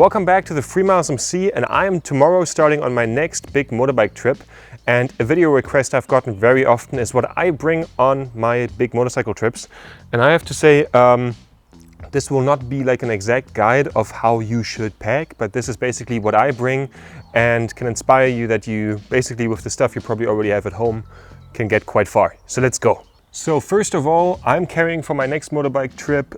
Welcome back to the Freemilesmc, and I am tomorrow starting on my next big motorbike trip. And a video request I've gotten very often is what I bring on my big motorcycle trips. And I have to say, this will not be like an exact guide of how you should pack, but this is basically what I bring and can inspire you that you basically, with the stuff you probably already have at home, can get quite far. So let's go. So first of all, I'm carrying for my next motorbike trip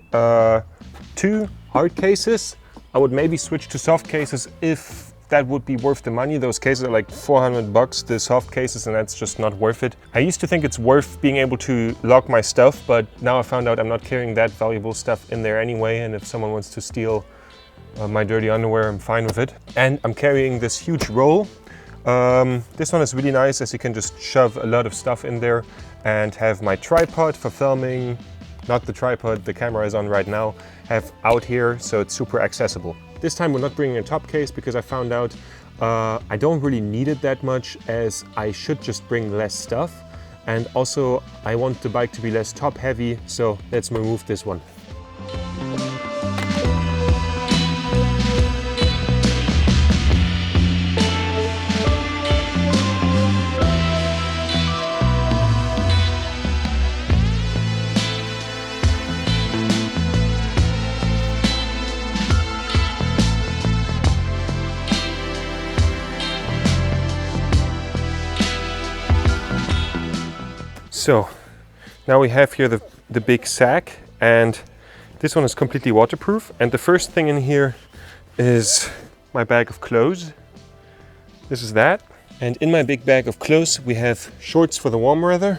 2 hard cases. I would maybe switch to soft cases if that would be worth the money. Those cases are like 400 bucks, the soft cases, and that's just not worth it. I used to think it's worth being able to lock my stuff, but now I found out I'm not carrying that valuable stuff in there anyway, and if someone wants to steal my dirty underwear, I'm fine with it. And I'm carrying this huge roll. This one is really nice, as you can just shove a lot of stuff in there, and have my tripod for filming. Not the tripod the camera is on right now, have out here, so it's super accessible. This time we're not bringing a top case because I found out I don't really need it that much, as I should just bring less stuff. And also I want the bike to be less top heavy, so let's remove this one. So now we have here the big sack, and this one is completely waterproof. And the first thing in here is my bag of clothes. This is that. And in my big bag of clothes we have shorts for the warm weather,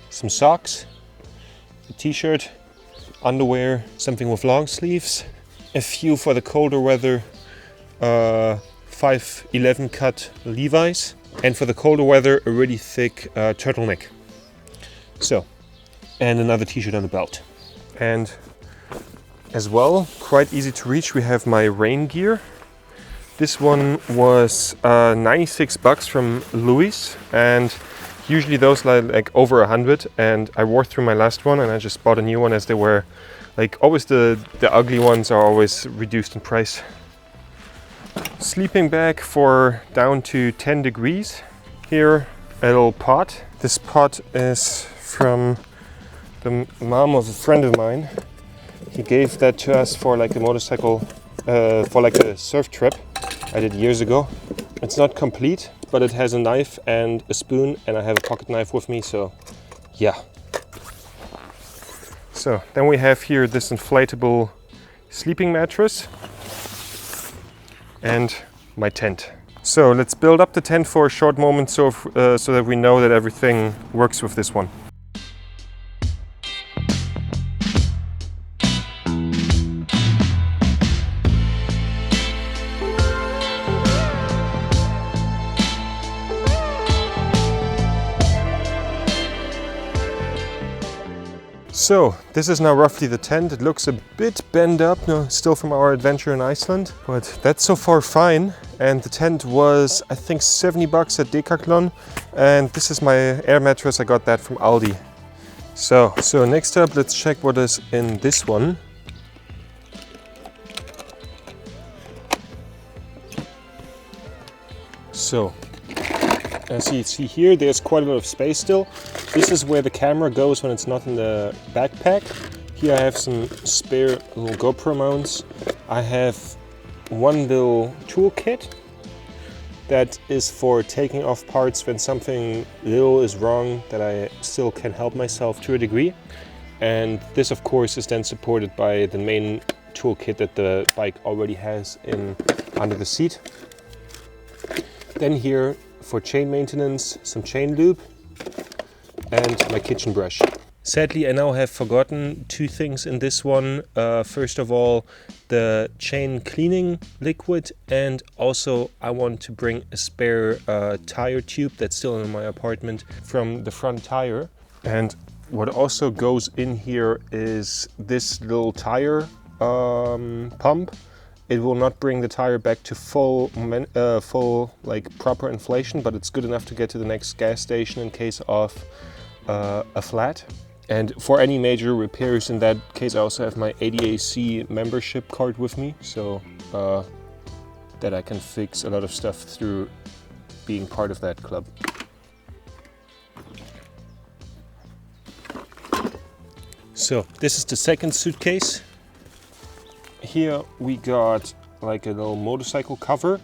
some socks, a t-shirt, underwear, something with long sleeves, a few for the colder weather, 511 cut Levi's. And for the colder weather, a really thick turtleneck. So, and another t-shirt on the belt. And as well, quite easy to reach, we have my rain gear. This one was 96 bucks from Louis, and usually those are like over 100, and I wore through my last one and I just bought a new one, as they were like always the ugly ones are always reduced in price. Sleeping bag for down to 10 degrees. Here a little pot. This pot is from the mom of a friend of mine. He gave that to us for like a motorcycle, for like a surf trip I did years ago. It's not complete, but it has a knife and a spoon, and I have a pocket knife with me, so yeah. So then we have here this inflatable sleeping mattress and my tent. So let's build up the tent for a short moment, so that we know that everything works with this one. So this is now roughly the tent. It looks a bit bent up, still from our adventure in Iceland, but that's so far fine. And the tent was, I think, 70 bucks at Decathlon. And this is my air mattress. I got that from Aldi. So next up, let's check what is in this one. So, as you see here, there's quite a lot of space still. This is where the camera goes when it's not in the backpack. Here I have some spare little GoPro mounts. I have one little toolkit that is for taking off parts when something little is wrong, that I still can help myself to a degree. And this, of course, is then supported by the main toolkit that the bike already has under the seat. Then here, for chain maintenance, some chain lube and my kitchen brush. Sadly, I now have forgotten 2 things in this one. First of all, the chain cleaning liquid, and also I want to bring a spare tire tube that's still in my apartment from the front tire. And what also goes in here is this little tire pump. It will not bring the tire back to full like proper inflation, but it's good enough to get to the next gas station in case of a flat. And for any major repairs, in that case, I also have my ADAC membership card with me, so that I can fix a lot of stuff through being part of that club. So this is the second suitcase. Here we got like a little motorcycle cover.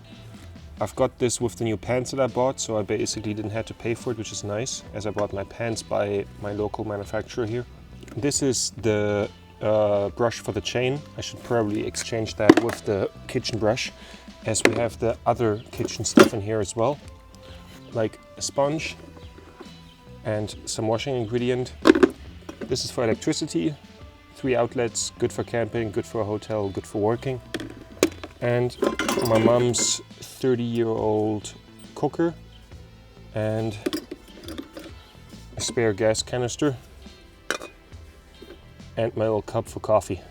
I've got this with the new pants that I bought, so I basically didn't have to pay for it, which is nice, as I bought my pants by my local manufacturer here. This is the brush for the chain. I should probably exchange that with the kitchen brush, as we have the other kitchen stuff in here as well, like a sponge and some washing ingredient. This is for electricity, 3 outlets, good for camping, good for a hotel, good for working. And my mom's 30-year-old cooker and a spare gas canister and my little cup for coffee.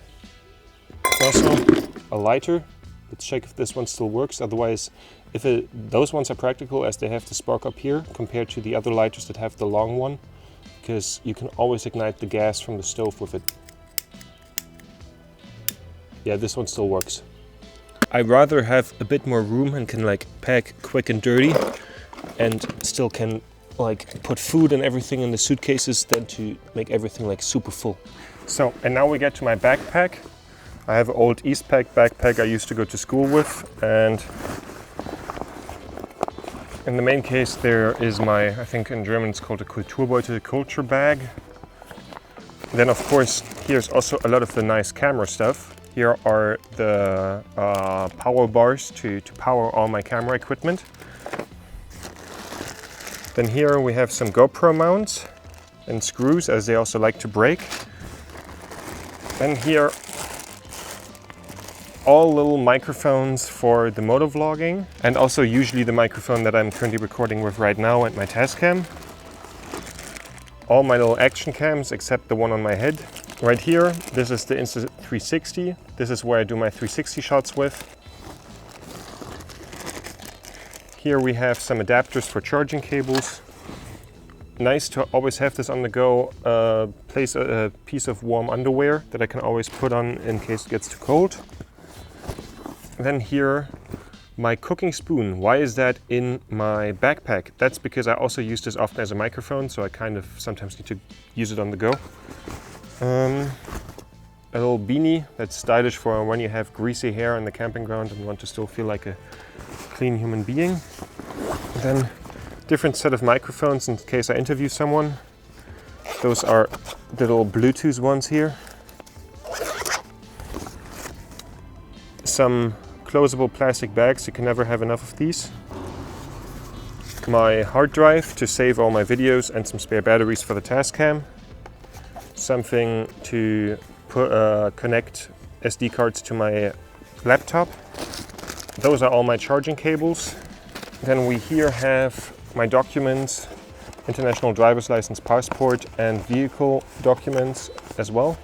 Also a lighter. Let's check if this one still works. Otherwise, those ones are practical as they have the spark up here compared to the other lighters that have the long one, because you can always ignite the gas from the stove with it. Yeah, this one still works. I'd rather have a bit more room and can like pack quick and dirty and still can like put food and everything in the suitcases than to make everything like super full. So, and now we get to my backpack. I have an old Eastpak backpack I used to go to school with, and in the main case there is my, I think in German it's called a Kulturbeutel, culture bag. Then of course here's also a lot of the nice camera stuff. Here are the power bars to power all my camera equipment. Then here we have some GoPro mounts and screws, as they also like to break. Then here all little microphones for the motovlogging, and also usually the microphone that I'm currently recording with right now and my Tascam. All my little action cams except the one on my head. Right here, this is the Insta360. This is where I do my 360 shots with. Here we have some adapters for charging cables. Nice to always have this on the go. Place a piece of warm underwear that I can always put on in case it gets too cold. Then here, my cooking spoon. Why is that in my backpack? That's because I also use this often as a microphone, so I kind of sometimes need to use it on the go. A little beanie that's stylish for when you have greasy hair on the camping ground and want to still feel like a clean human being. Then different set of microphones in case I interview someone. Those are the little Bluetooth ones here. Some closable plastic bags, you can never have enough of these. My hard drive to save all my videos and some spare batteries for the Tascam. Something to connect SD cards to my laptop. Those are all my charging cables. Then we here have my documents, international driver's license, passport, and vehicle documents as well,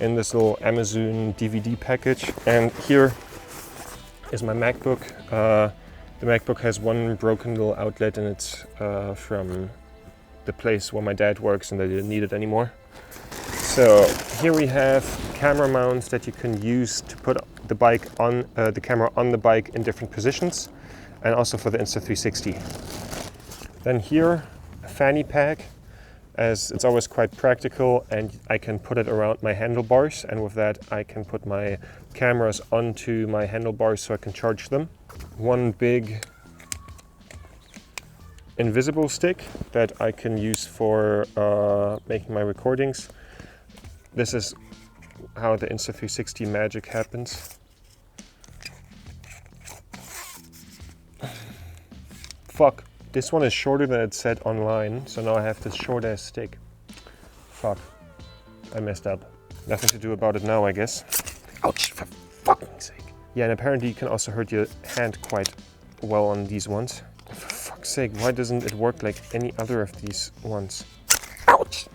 in this little Amazon DVD package. And here is my MacBook. The MacBook has one broken little outlet, and it's from the place where my dad works, and they didn't need it anymore. So here we have camera mounts that you can use to put the bike on the camera on the bike in different positions, and also for the Insta360. Then here a fanny pack, as it's always quite practical, and I can put it around my handlebars, and with that I can put my cameras onto my handlebars so I can charge them. One big invisible stick that I can use for making my recordings. This is how the Insta360 magic happens. Fuck, this one is shorter than it said online, so now I have this short ass stick. Fuck, I messed up. Nothing to do about it now, I guess. Ouch, for fucking sake. Yeah, and apparently you can also hurt your hand quite well on these ones. For fuck's sake, why doesn't it work like any other of these ones? Ouch,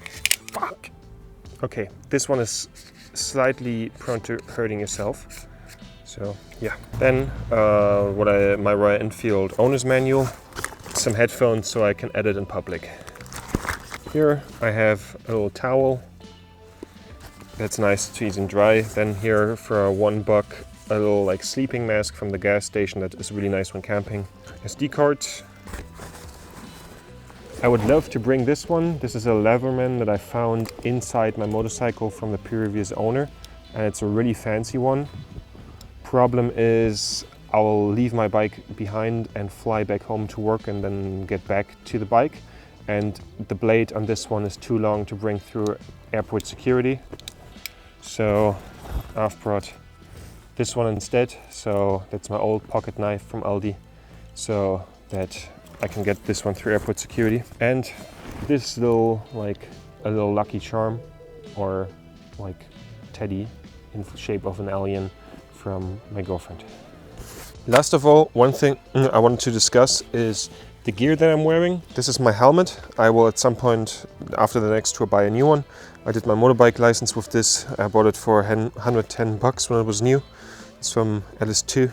fuck. Okay, this one is slightly prone to hurting yourself. So yeah. Then my Royal Enfield owner's manual, some headphones so I can edit in public. Here I have a little towel that's nice to ease and dry. Then here for $1, a little like sleeping mask from the gas station that is really nice when camping. SD card. I would love to bring this one. This is a Leatherman that I found inside my motorcycle from the previous owner, and it's a really fancy one. Problem is I'll leave my bike behind and fly back home to work and then get back to the bike. And the blade on this one is too long to bring through airport security. So I've brought this one instead. So that's my old pocket knife from Aldi, so that I can get this one through airport security. And this little, like a little lucky charm or like teddy in the shape of an alien from my girlfriend. Last of all, one thing I wanted to discuss is the gear that I'm wearing. This is my helmet. I will at some point after the next tour buy a new one. I did my motorbike license with this. I bought it for $110 when it was new. It's from LS2.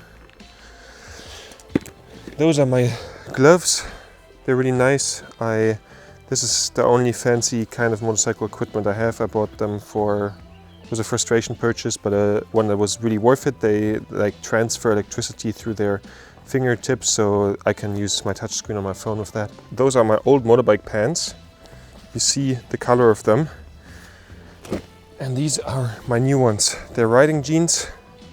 Those are my gloves. They're really nice. This is the only fancy kind of motorcycle equipment I have. I bought them for, it was a frustration purchase, but one that was really worth it. They like transfer electricity through their fingertips, so I can use my touchscreen on my phone with that. Those are my old motorbike pants. You see the color of them. And these are my new ones. They're riding jeans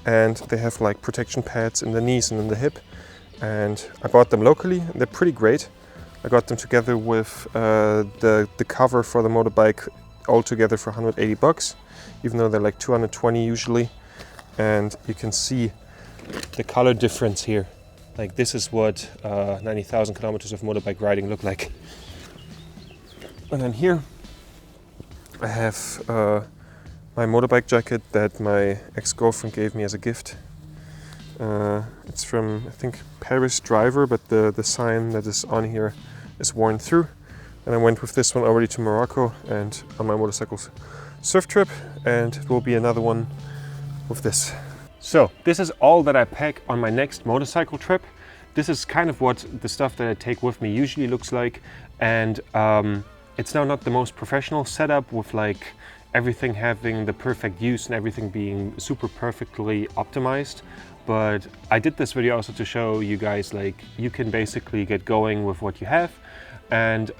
and they have like protection pads in the knees and in the hip. And I bought them locally. They're pretty great. I got them together with the cover for the motorbike all together for $180, even though they're like $220 usually. And you can see the color difference here. Like this is what 90,000 kilometers of motorbike riding look like. And then here I have my motorbike jacket that my ex-girlfriend gave me as a gift. It's from, I think, Paris Driver, but the sign that is on here is worn through. And I went with this one already to Morocco and on my motorcycle surf trip, and it will be another one with this. So this is all that I pack on my next motorcycle trip. This is kind of what the stuff that I take with me usually looks like. And it's now not the most professional setup with like everything having the perfect use and everything being super perfectly optimized. But I did this video also to show you guys like you can basically get going with what you have. And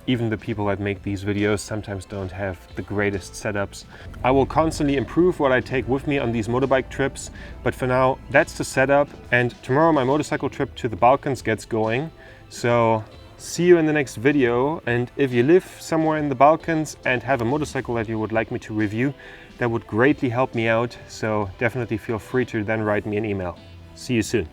even the people that make these videos sometimes don't have the greatest setups. I will constantly improve what I take with me on these motorbike trips, but for now that's the setup. And tomorrow my motorcycle trip to the Balkans gets going. So see you in the next video. And if you live somewhere in the Balkans and have a motorcycle that you would like me to review, that would greatly help me out. So definitely feel free to then write me an email. See you soon.